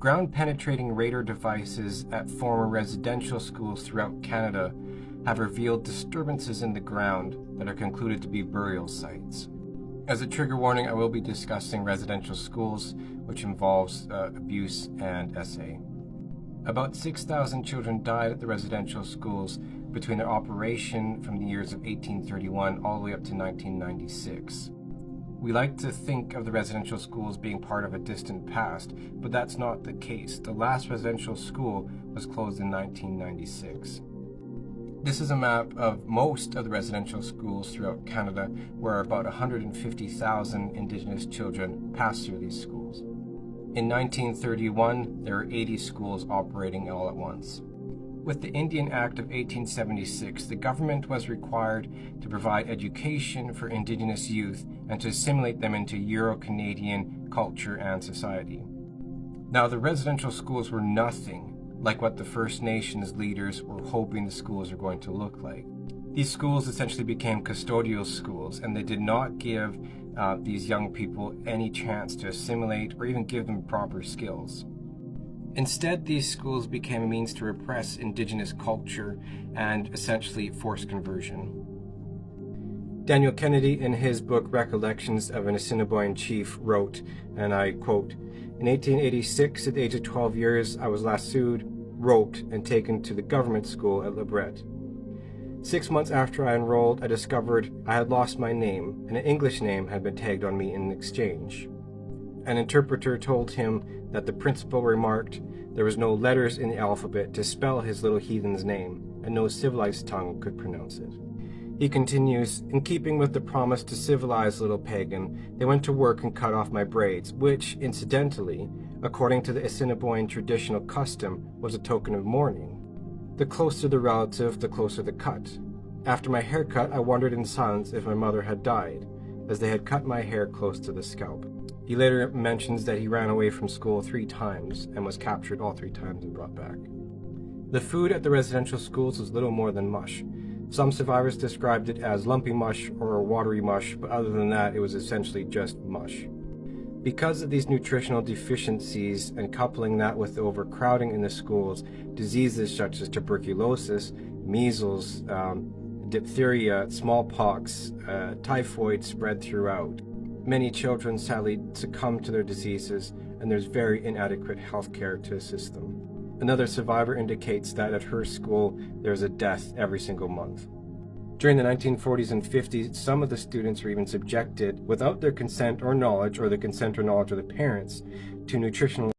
Ground-penetrating radar devices at former residential schools throughout Canada have revealed disturbances in the ground that are concluded to be burial sites. As a trigger warning, I will be discussing residential schools, which involves abuse and SA. About 6,000 children died at the residential schools between their operation from the years of 1831 all the way up to 1996. We like to think of the residential schools being part of a distant past, but that's not the case. The last residential school was closed in 1996. This is a map of most of the residential schools throughout Canada, where about 150,000 Indigenous children passed through these schools. In 1931, there were 80 schools operating all at once. With the Indian Act of 1876, the government was required to provide education for Indigenous youth and to assimilate them into Euro-Canadian culture and society. Now, the residential schools were nothing like what the First Nations leaders were hoping the schools are going to look like. These schools essentially became custodial schools, and they did not give these young people any chance to assimilate or even give them proper skills. Instead, these schools became a means to repress Indigenous culture and essentially force conversion. Daniel Kennedy, in his book Recollections of an Assiniboine Chief, wrote, and I quote, "In 1886, at the age of 12 years, I was lassoed, roped, and taken to the government school at Lebret. 6 months after I enrolled, I discovered I had lost my name, and an English name had been tagged on me in exchange. An interpreter told him that the principal remarked there was no letters in the alphabet to spell his little heathen's name, and no civilized tongue could pronounce it." He continues, "In keeping with the promise to civilize little pagan, they went to work and cut off my braids, which, incidentally, according to the Assiniboine traditional custom, was a token of mourning. The closer the relative, the closer the cut. After my haircut, I wondered in silence if my mother had died, as they had cut my hair close to the scalp." He later mentions that he ran away from school 3 times and was captured all 3 times and brought back. The food at the residential schools was little more than mush. Some survivors described it as lumpy mush or watery mush, but other than that, it was essentially just mush. Because of these nutritional deficiencies, and coupling that with the overcrowding in the schools, diseases such as tuberculosis, measles, diphtheria, smallpox, typhoid spread throughout. Many children sadly succumb to their diseases, and there's very inadequate health care to assist them. Another survivor indicates that at her school, there's a death every single month. During the 1940s and 50s, some of the students were even subjected, without their consent or knowledge, or the consent or knowledge of the parents, to nutritional